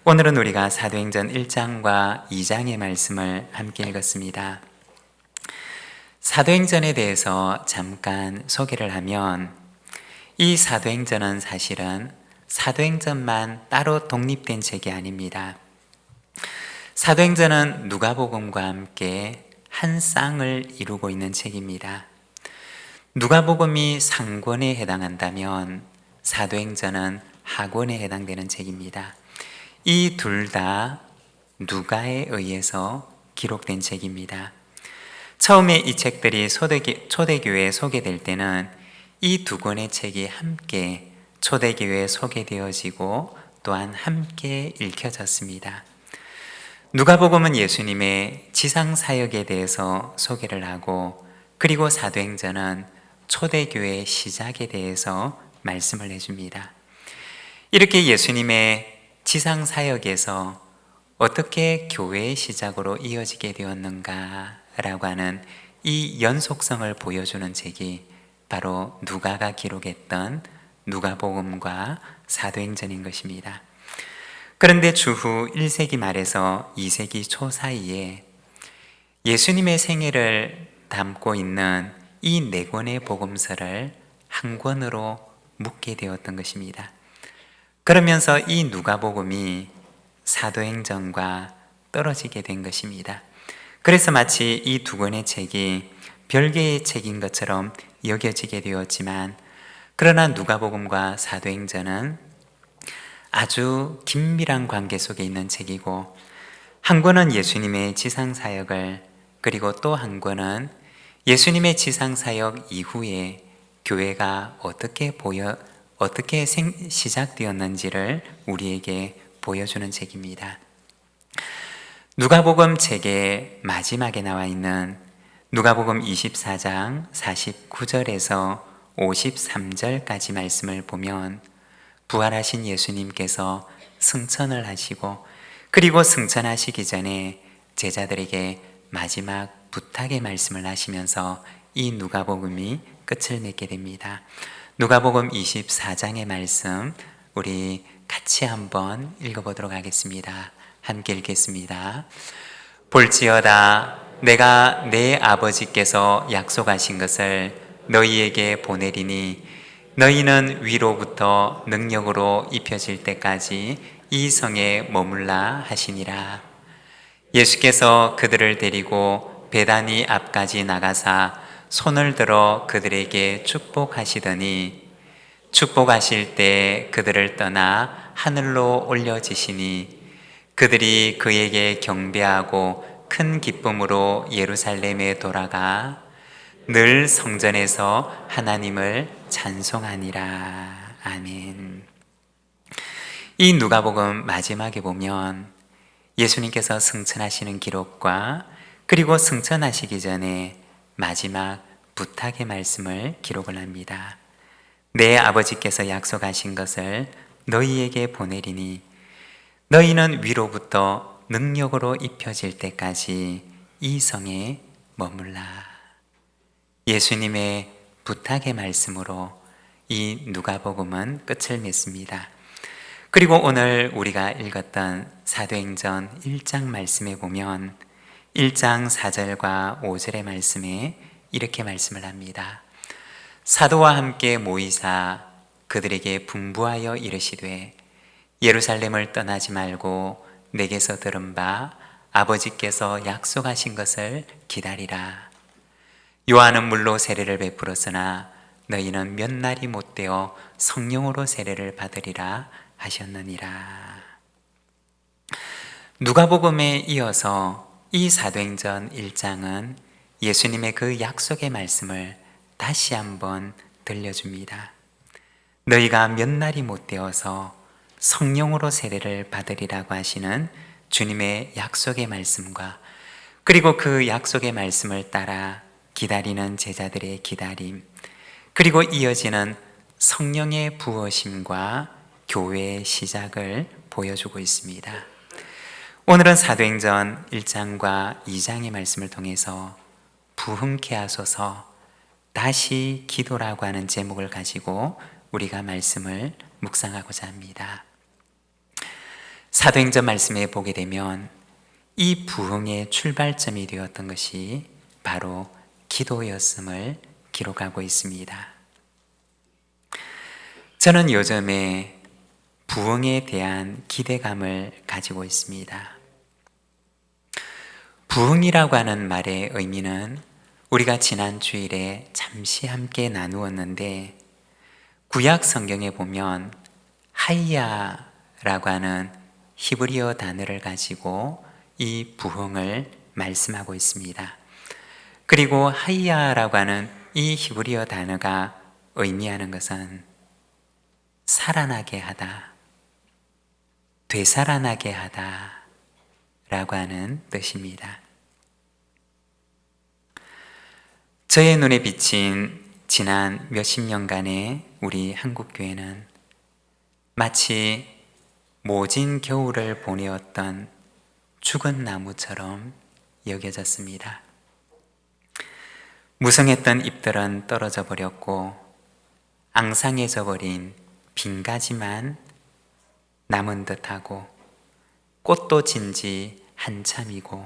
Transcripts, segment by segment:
오늘은 우리가 사도행전 1장과 2장의 말씀을 함께 읽었습니다. 사도행전에 대해서 잠깐 소개를 하면 이 사도행전은 사실은 사도행전만 따로 독립된 책이 아닙니다. 사도행전은 누가복음과 함께 한 쌍을 이루고 있는 책입니다. 누가복음이 상권에 해당한다면 사도행전은 하권에 해당되는 책입니다. 이 둘 다 누가에 의해서 기록된 책입니다. 처음에 이 책들이 초대교회에 소개될 때는 이 두 권의 책이 함께 초대교회에 소개되어지고 또한 함께 읽혀졌습니다. 누가복음은 예수님의 지상사역에 대해서 소개를 하고, 그리고 사도행전은 초대교회의 시작에 대해서 말씀을 해줍니다. 이렇게 예수님의 지상사역에서 어떻게 교회의 시작으로 이어지게 되었는가라고 하는 이 연속성을 보여주는 책이 바로 누가가 기록했던 누가복음과 사도행전인 것입니다. 그런데 주후 1세기 말에서 2세기 초 사이에 예수님의 생애를 담고 있는 이 네 권의 복음서를 한 권으로 묶게 되었던 것입니다. 그러면서 이 누가복음이 사도행전과 떨어지게 된 것입니다. 그래서 마치 이 두 권의 책이 별개의 책인 것처럼 여겨지게 되었지만, 그러나 누가복음과 사도행전은 아주 긴밀한 관계 속에 있는 책이고, 한 권은 예수님의 지상사역을, 그리고 또 한 권은 예수님의 지상사역 이후에 교회가 어떻게 시작되었는지를 우리에게 보여주는 책입니다. 누가복음 책의 마지막에 나와 있는 누가복음 24장 49절에서 53절까지 말씀을 보면 부활하신 예수님께서 승천을 하시고, 그리고 승천하시기 전에 제자들에게 마지막 부탁의 말씀을 하시면서 이 누가복음이 끝을 맺게 됩니다. 누가복음 24장의 말씀 우리 같이 한번 읽어보도록 하겠습니다. 함께 읽겠습니다. 볼지어다 내가 내 아버지께서 약속하신 것을 너희에게 보내리니 너희는 위로부터 능력으로 입혀질 때까지 이 성에 머물라 하시니라. 예수께서 그들을 데리고 베다니 앞까지 나가사 손을 들어 그들에게 축복하시더니 축복하실 때 그들을 떠나 하늘로 올려지시니 그들이 그에게 경배하고 큰 기쁨으로 예루살렘에 돌아가 늘 성전에서 하나님을 찬송하니라. 아멘. 이 누가복음 마지막에 보면 예수님께서 승천하시는 기록과, 그리고 승천하시기 전에 마지막 부탁의 말씀을 기록을 합니다. 내 아버지께서 약속하신 것을 너희에게 보내리니 너희는 위로부터 능력으로 입혀질 때까지 이 성에 머물라. 예수님의 부탁의 말씀으로 이 누가복음은 끝을 맺습니다. 그리고 오늘 우리가 읽었던 사도행전 1장 말씀에 보면 1장 4절과 5절의 말씀에 이렇게 말씀을 합니다. 사도와 함께 모이사 그들에게 분부하여 이르시되 예루살렘을 떠나지 말고 내게서 들은 바 아버지께서 약속하신 것을 기다리라. 요한은 물로 세례를 베풀었으나 너희는 몇 날이 못되어 성령으로 세례를 받으리라 하셨느니라. 누가복음에 이어서 이 사도행전 1장은 예수님의 그 약속의 말씀을 다시 한번 들려줍니다. 너희가 몇 날이 못되어서 성령으로 세례를 받으리라고 하시는 주님의 약속의 말씀과, 그리고 그 약속의 말씀을 따라 기다리는 제자들의 기다림, 그리고 이어지는 성령의 부어심과 교회의 시작을 보여주고 있습니다. 오늘은 사도행전 1장과 2장의 말씀을 통해서 부흥케 하소서 다시 기도라고 하는 제목을 가지고 우리가 말씀을 묵상하고자 합니다. 사도행전 말씀에 보게 되면 이 부흥의 출발점이 되었던 것이 바로 기도였음을 기록하고 있습니다. 저는 요즘에 부흥에 대한 기대감을 가지고 있습니다. 부흥이라고 하는 말의 의미는 우리가 지난 주일에 잠시 함께 나누었는데, 구약 성경에 보면 하이야라고 하는 히브리어 단어를 가지고 이 부흥을 말씀하고 있습니다. 그리고 하이야라고 하는 이 히브리어 단어가 의미하는 것은 살아나게 하다, 되살아나게 하다 라고 하는 뜻입니다. 저의 눈에 비친 지난 몇십 년간의 우리 한국교회는 마치 모진 겨울을 보내었던 죽은 나무처럼 여겨졌습니다. 무성했던 잎들은 떨어져 버렸고 앙상해져 버린 빈 가지만 남은 듯하고, 꽃도 진 지 한참이고,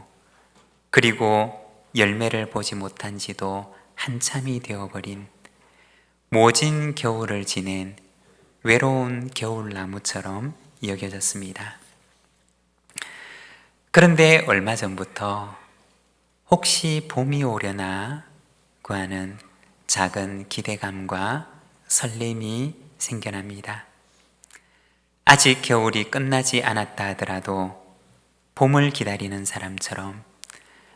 그리고 열매를 보지 못한 지도 한참이 되어버린 모진 겨울을 지낸 외로운 겨울나무처럼 여겨졌습니다. 그런데 얼마 전부터 혹시 봄이 오려나 고 하는 작은 기대감과 설렘이 생겨납니다. 아직 겨울이 끝나지 않았다 하더라도 봄을 기다리는 사람처럼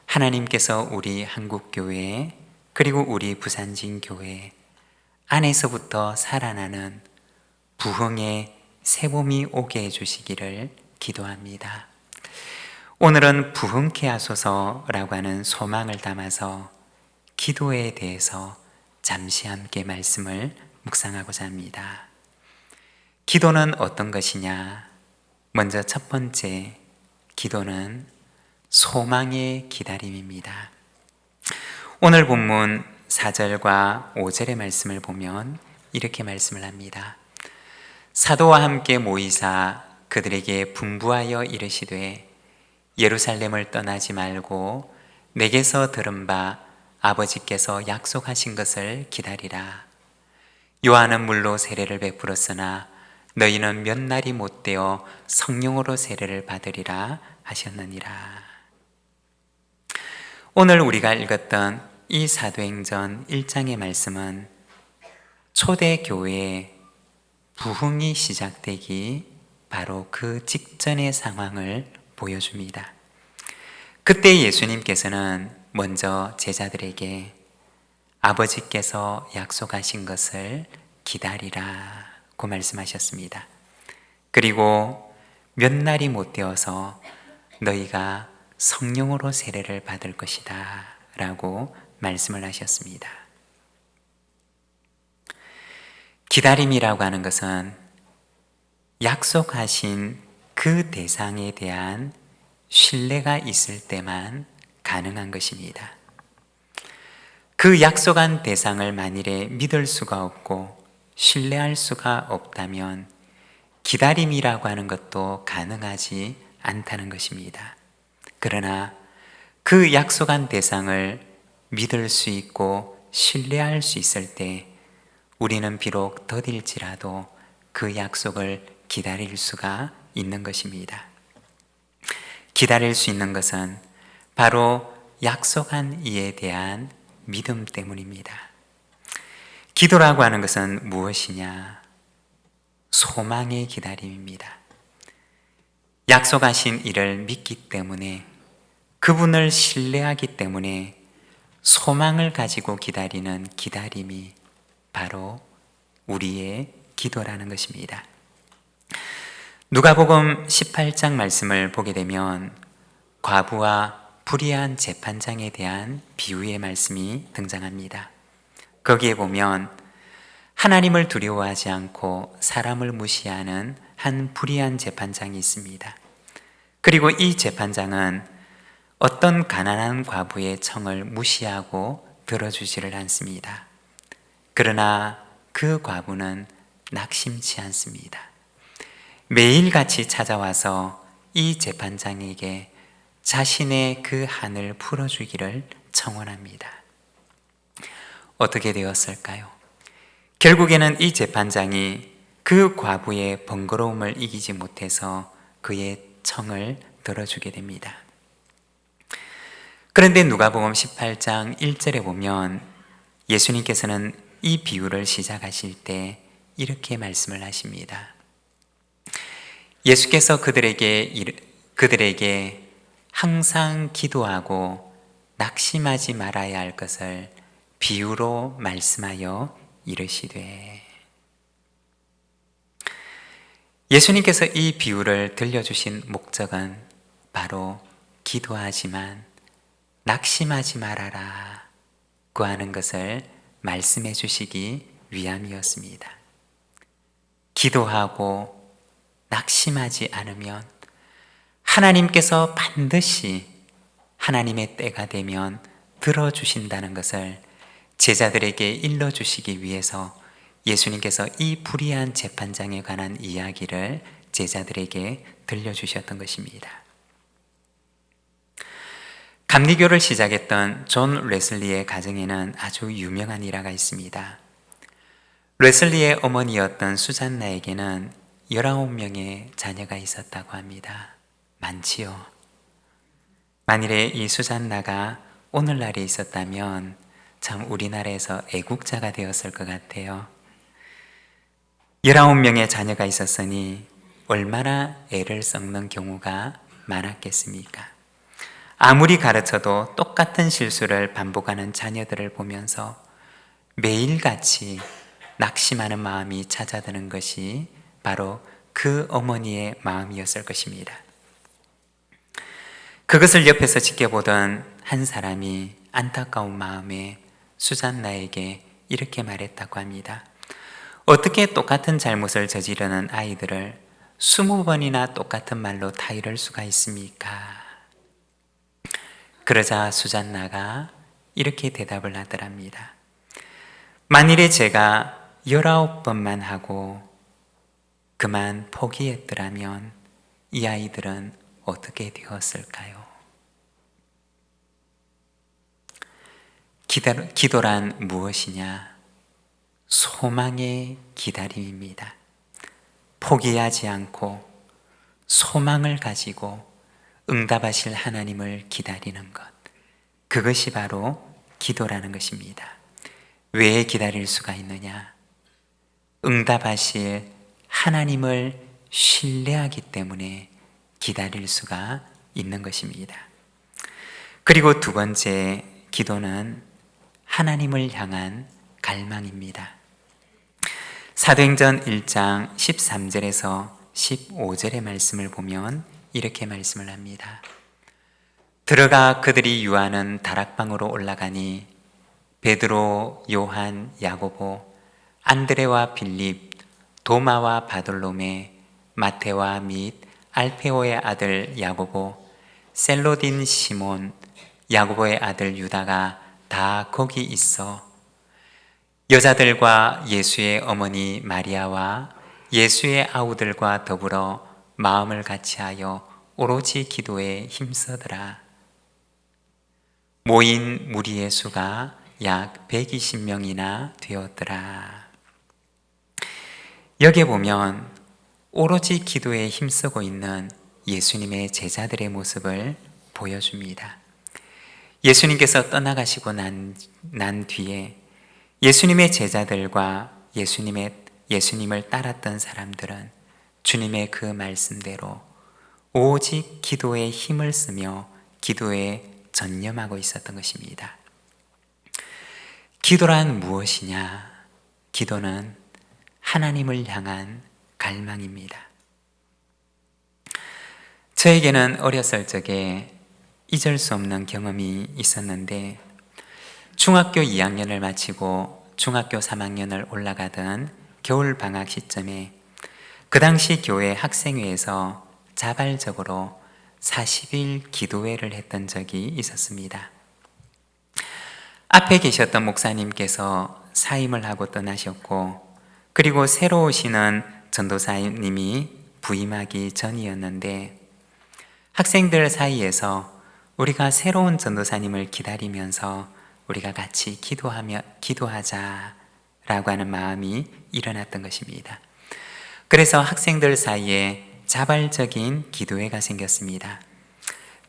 하나님께서 우리 한국교회 그리고 우리 부산진교회 안에서부터 살아나는 부흥의 새봄이 오게 해주시기를 기도합니다. 오늘은 부흥케 하소서라고 하는 소망을 담아서 기도에 대해서 잠시 함께 말씀을 묵상하고자 합니다. 기도는 어떤 것이냐? 먼저 첫 번째, 기도는 소망의 기다림입니다. 오늘 본문 4절과 5절의 말씀을 보면 이렇게 말씀을 합니다. 사도와 함께 모이사 그들에게 분부하여 이르시되 예루살렘을 떠나지 말고 내게서 들은 바 아버지께서 약속하신 것을 기다리라. 요한은 물로 세례를 베풀었으나 너희는 몇 날이 못되어 성령으로 세례를 받으리라 하셨느니라. 오늘 우리가 읽었던 이 사도행전 1장의 말씀은 초대교회의 부흥이 시작되기 바로 그 직전의 상황을 보여줍니다. 그때 예수님께서는 먼저 제자들에게 아버지께서 약속하신 것을 기다리라고 말씀하셨습니다. 그리고 몇 날이 못 되어서 너희가 성령으로 세례를 받을 것이다 라고 말씀을 하셨습니다. 기다림이라고 하는 것은 약속하신 그 대상에 대한 신뢰가 있을 때만 가능한 것입니다. 그 약속한 대상을 만일에 믿을 수가 없고 신뢰할 수가 없다면 기다림이라고 하는 것도 가능하지 않다는 것입니다. 그러나 그 약속한 대상을 믿을 수 있고 신뢰할 수 있을 때 우리는 비록 더딜지라도 그 약속을 기다릴 수가 있는 것입니다. 기다릴 수 있는 것은 바로 약속한 이에 대한 믿음 때문입니다. 기도라고 하는 것은 무엇이냐? 소망의 기다림입니다. 약속하신 이를 믿기 때문에, 그분을 신뢰하기 때문에 소망을 가지고 기다리는 기다림이 바로 우리의 기도라는 것입니다. 누가복음 18장 말씀을 보게 되면 과부와 불의한 재판장에 대한 비유의 말씀이 등장합니다. 거기에 보면 하나님을 두려워하지 않고 사람을 무시하는 한 불의한 재판장이 있습니다. 그리고 이 재판장은 어떤 가난한 과부의 청을 무시하고 들어주지를 않습니다. 그러나 그 과부는 낙심치 않습니다. 매일같이 찾아와서 이 재판장에게 자신의 그 한을 풀어주기를 청원합니다. 어떻게 되었을까요? 결국에는 이 재판장이 그 과부의 번거로움을 이기지 못해서 그의 청을 들어주게 됩니다. 그런데 누가복음 18장 1절에 보면 예수님께서는 이 비유를 시작하실 때 이렇게 말씀을 하십니다. 예수께서 그들에게 항상 기도하고 낙심하지 말아야 할 것을 비유로 말씀하여 이르시되, 예수님께서 이 비유를 들려주신 목적은 바로 기도하지만 낙심하지 말아라 고 하는 것을 말씀해 주시기 위함이었습니다. 기도하고 낙심하지 않으면 하나님께서 반드시 하나님의 때가 되면 들어주신다는 것을 제자들에게 일러주시기 위해서 예수님께서 이 불의한 재판장에 관한 이야기를 제자들에게 들려주셨던 것입니다. 감리교를 시작했던 존 웨슬리의 가정에는 아주 유명한 일화가 있습니다. 웨슬리의 어머니였던 수잔나에게는 19명의 자녀가 있었다고 합니다. 많지요. 만일에 이 수잔나가 오늘날에 있었다면 참 우리나라에서 애국자가 되었을 것 같아요. 19명의 자녀가 있었으니 얼마나 애를 썩는 경우가 많았겠습니까? 아무리 가르쳐도 똑같은 실수를 반복하는 자녀들을 보면서 매일같이 낙심하는 마음이 찾아드는 것이 바로 그 어머니의 마음이었을 것입니다. 그것을 옆에서 지켜보던 한 사람이 안타까운 마음에 수잔나에게 이렇게 말했다고 합니다. 어떻게 똑같은 잘못을 저지르는 아이들을 20번이나 똑같은 말로 타이를 수가 있습니까? 그러자 수잔나가 이렇게 대답을 하더랍니다. 만일에 제가 19번만 하고 그만 포기했더라면 이 아이들은 어떻게 되었을까요? 기도란 무엇이냐? 소망의 기다림입니다. 포기하지 않고 소망을 가지고 응답하실 하나님을 기다리는 것, 그것이 바로 기도라는 것입니다. 왜 기다릴 수가 있느냐? 응답하실 하나님을 신뢰하기 때문에 기다릴 수가 있는 것입니다. 그리고 두 번째, 기도는 하나님을 향한 갈망입니다. 사도행전 1장 13절에서 15절의 말씀을 보면 이렇게 말씀을 합니다. 들어가 그들이 유하는 다락방으로 올라가니 베드로, 요한, 야고보, 안드레와 빌립, 도마와 바돌로메, 마테와 및 알페오의 아들 야고보, 셀로딘 시몬, 야고보의 아들 유다가 다 거기 있어 여자들과 예수의 어머니 마리아와 예수의 아우들과 더불어 마음을 같이하여 오로지 기도에 힘쓰더라. 모인 무리의 수가 약 120명이나 되었더라. 여기에 보면 오로지 기도에 힘쓰고 있는 예수님의 제자들의 모습을 보여줍니다. 예수님께서 떠나가시고 난 뒤에 예수님의 제자들과 예수님을 따랐던 사람들은 주님의 그 말씀대로 오직 기도에 힘을 쓰며 기도에 전념하고 있었던 것입니다. 기도란 무엇이냐? 기도는 하나님을 향한 갈망입니다. 저에게는 어렸을 적에 잊을 수 없는 경험이 있었는데, 중학교 2학년을 마치고 중학교 3학년을 올라가던 겨울 방학 시점에 그 당시 교회 학생회에서 자발적으로 40일 기도회를 했던 적이 있었습니다. 앞에 계셨던 목사님께서 사임을 하고 떠나셨고, 그리고 새로 오시는 전도사님이 부임하기 전이었는데, 학생들 사이에서 우리가 새로운 전도사님을 기다리면서 우리가 같이 기도하자라고 하는 마음이 일어났던 것입니다. 그래서 학생들 사이에 자발적인 기도회가 생겼습니다.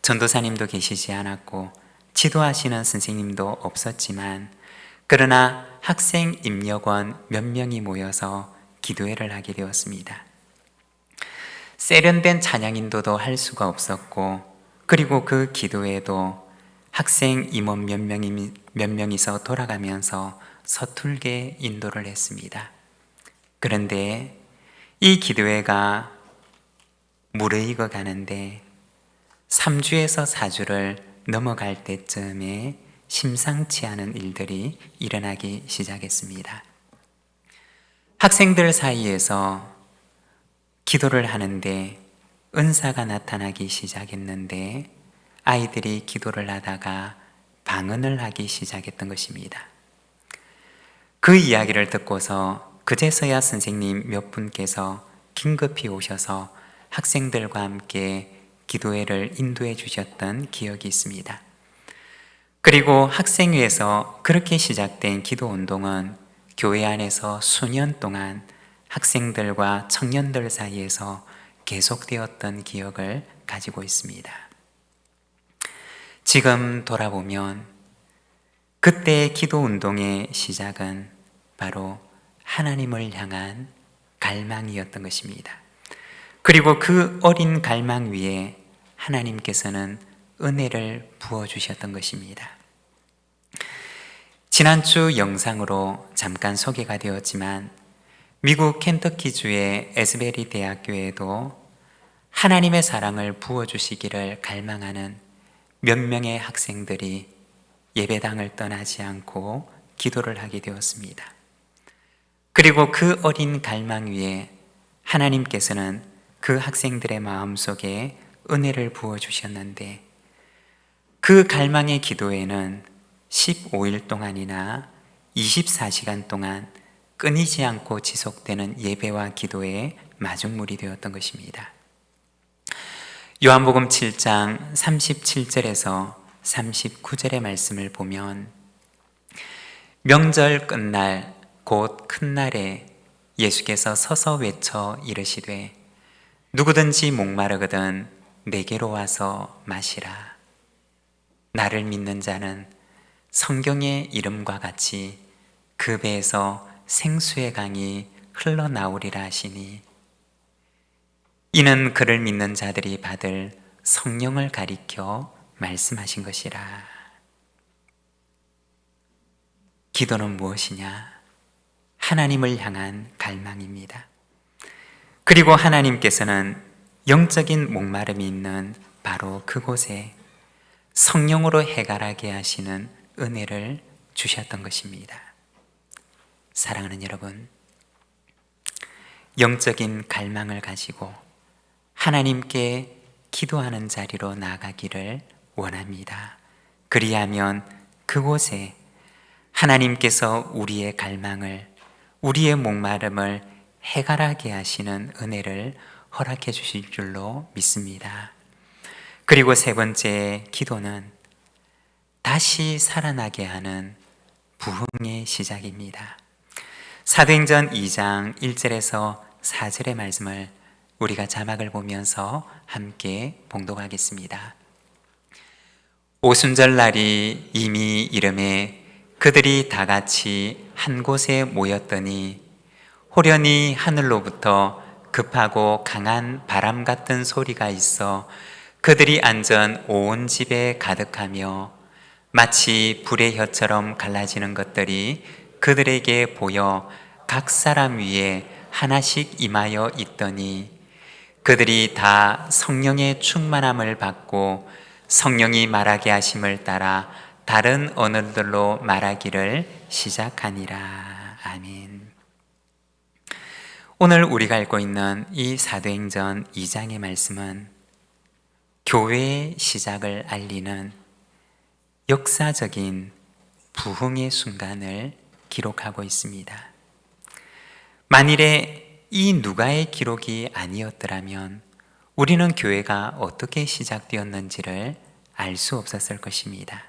전도사님도 계시지 않았고 지도하시는 선생님도 없었지만, 그러나 학생 입력원 몇 명이 모여서 기도회를 하게 되었습니다. 세련된 찬양 인도도 할 수가 없었고, 그리고 그 기도회도 학생 임원 몇 명이서 돌아가면서 서툴게 인도를 했습니다. 그런데 이 기도회가 무르익어 가는데 3주에서 4주를 넘어갈 때쯤에 심상치 않은 일들이 일어나기 시작했습니다. 학생들 사이에서 기도를 하는데 은사가 나타나기 시작했는데, 아이들이 기도를 하다가 방언을 하기 시작했던 것입니다. 그 이야기를 듣고서 그제서야 선생님 몇 분께서 긴급히 오셔서 학생들과 함께 기도회를 인도해 주셨던 기억이 있습니다. 그리고 학생회에서 그렇게 시작된 기도 운동은 교회 안에서 수년 동안 학생들과 청년들 사이에서 계속되었던 기억을 가지고 있습니다. 지금 돌아보면 그때의 기도 운동의 시작은 바로 하나님을 향한 갈망이었던 것입니다. 그리고 그 어린 갈망 위에 하나님께서는 은혜를 부어주셨던 것입니다. 지난주 영상으로 잠깐 소개가 되었지만, 미국 켄터키주의 에스베리 대학교에도 하나님의 사랑을 부어주시기를 갈망하는 몇 명의 학생들이 예배당을 떠나지 않고 기도를 하게 되었습니다. 그리고 그 어린 갈망 위에 하나님께서는 그 학생들의 마음속에 은혜를 부어주셨는데, 그 갈망의 기도에는 15일 동안이나 24시간 동안 끊이지 않고 지속되는 예배와 기도의 마중물이 되었던 것입니다. 요한복음 7장 37절에서 39절의 말씀을 보면, 명절 끝날 곧 큰 날에 예수께서 서서 외쳐 이르시되 누구든지 목마르거든 내게로 와서 마시라. 나를 믿는 자는 성경의 이름과 같이 그 배에서 생수의 강이 흘러나오리라 하시니, 이는 그를 믿는 자들이 받을 성령을 가리켜 말씀하신 것이라. 기도는 무엇이냐? 하나님을 향한 갈망입니다. 그리고 하나님께서는 영적인 목마름이 있는 바로 그곳에 성령으로 해갈하게 하시는 은혜를 주셨던 것입니다. 사랑하는 여러분, 영적인 갈망을 가지고 하나님께 기도하는 자리로 나가기를 원합니다. 그리하면 그곳에 하나님께서 우리의 갈망을, 우리의 목마름을 해갈하게 하시는 은혜를 허락해 주실 줄로 믿습니다. 그리고 세 번째 기도는 다시 살아나게 하는 부흥의 시작입니다. 사도행전 2장 1절에서 4절의 말씀을 우리가 자막을 보면서 함께 봉독하겠습니다. 오순절 날이 이미 이름에 그들이 다 같이 한 곳에 모였더니 호련히 하늘로부터 급하고 강한 바람 같은 소리가 있어 그들이 앉은 온 집에 가득하며 마치 불의 혀처럼 갈라지는 것들이 그들에게 보여 각 사람 위에 하나씩 임하여 있더니, 그들이 다 성령의 충만함을 받고 성령이 말하게 하심을 따라 다른 언어들로 말하기를 시작하니라. 아멘. 오늘 우리가 읽고 있는 이 사도행전 2장의 말씀은 교회의 시작을 알리는 역사적인 부흥의 순간을 기록하고 있습니다. 만일에 이 누가의 기록이 아니었더라면 우리는 교회가 어떻게 시작되었는지를 알 수 없었을 것입니다.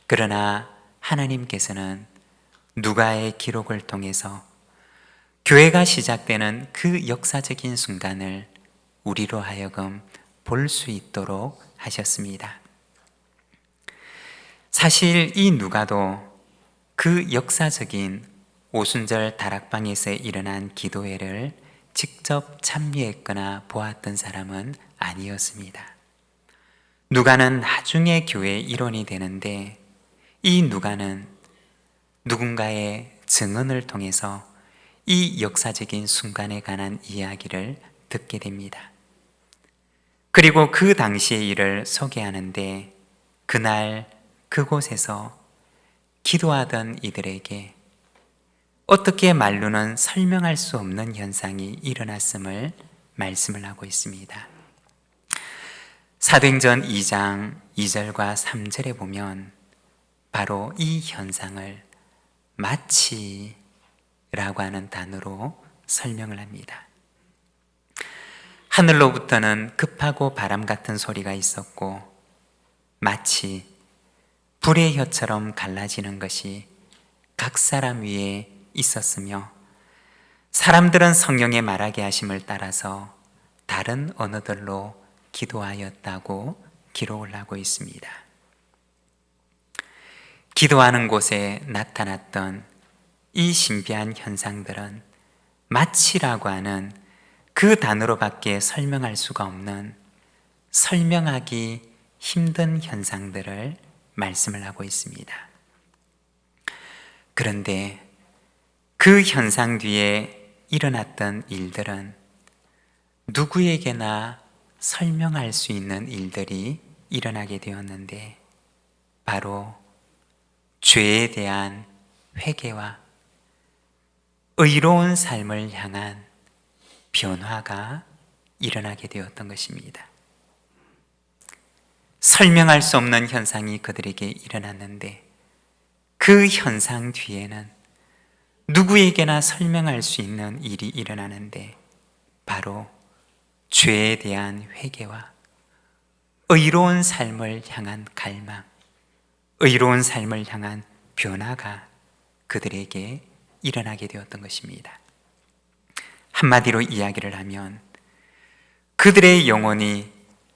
그러나 하나님께서는 누가의 기록을 통해서 교회가 시작되는 그 역사적인 순간을 우리로 하여금 볼 수 있도록 하셨습니다. 사실 이 누가도 그 역사적인 오순절 다락방에서 일어난 기도회를 직접 참여했거나 보았던 사람은 아니었습니다. 누가는 나중에 교회의 일원이 되는데, 이 누가는 누군가의 증언을 통해서 이 역사적인 순간에 관한 이야기를 듣게 됩니다. 그리고 그 당시의 일을 소개하는데, 그날 그곳에서 기도하던 이들에게 어떻게 말로는 설명할 수 없는 현상이 일어났음을 말씀을 하고 있습니다. 사도행전 2장 2절과 3절에 보면 바로 이 현상을 마치라고 하는 단어로 설명을 합니다. 하늘로부터는 급하고 바람 같은 소리가 있었고, 마치 불의 혀처럼 갈라지는 것이 각 사람 위에 있었으며, 사람들은 성령의 말하게 하심을 따라서 다른 언어들로 기도하였다고 기록을 하고 있습니다. 기도하는 곳에 나타났던 이 신비한 현상들은 마치라고 하는 그 단어로밖에 설명할 수가 없는, 설명하기 힘든 현상들을 말씀을 하고 있습니다. 그런데 그 현상 뒤에 일어났던 일들은 누구에게나 설명할 수 있는 일들이 일어나게 되었는데, 바로 죄에 대한 회개와 의로운 삶을 향한 변화가 일어나게 되었던 것입니다. 설명할 수 없는 현상이 그들에게 일어났는데, 그 현상 뒤에는 누구에게나 설명할 수 있는 일이 일어나는데, 바로 죄에 대한 회개와 의로운 삶을 향한 갈망, 의로운 삶을 향한 변화가 그들에게 일어나게 되었던 것입니다. 한마디로 이야기를 하면 그들의 영혼이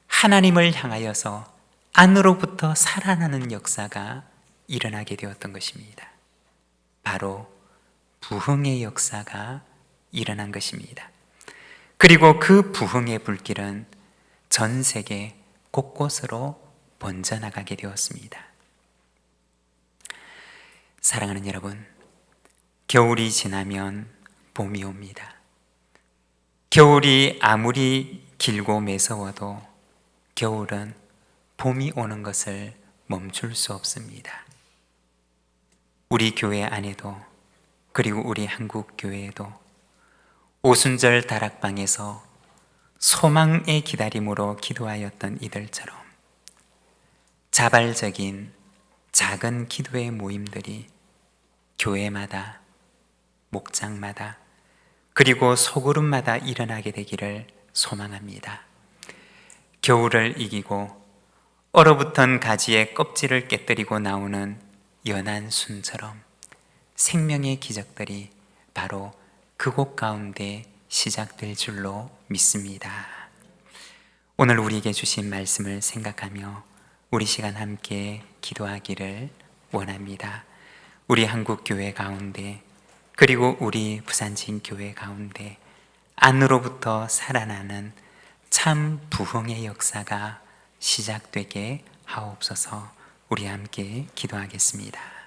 하나님을 향하여서 안으로부터 살아나는 역사가 일어나게 되었던 것입니다. 바로 부흥의 역사가 일어난 것입니다. 그리고 그 부흥의 불길은 전 세계 곳곳으로 번져나가게 되었습니다. 사랑하는 여러분, 겨울이 지나면 봄이 옵니다. 겨울이 아무리 길고 매서워도 겨울은 봄이 오는 것을 멈출 수 없습니다. 우리 교회 안에도, 그리고 우리 한국 교회에도 오순절 다락방에서 소망의 기다림으로 기도하였던 이들처럼 자발적인 작은 기도의 모임들이 교회마다, 목장마다, 그리고 소그룹마다 일어나게 되기를 소망합니다. 겨울을 이기고 얼어붙은 가지의 껍질을 깨뜨리고 나오는 연한 순처럼 생명의 기적들이 바로 그곳 가운데 시작될 줄로 믿습니다. 오늘 우리에게 주신 말씀을 생각하며 우리 시간 함께 기도하기를 원합니다. 우리 한국교회 가운데, 그리고 우리 부산진교회 가운데 안으로부터 살아나는 참 부흥의 역사가 시작되게 하옵소서. 우리 함께 기도하겠습니다.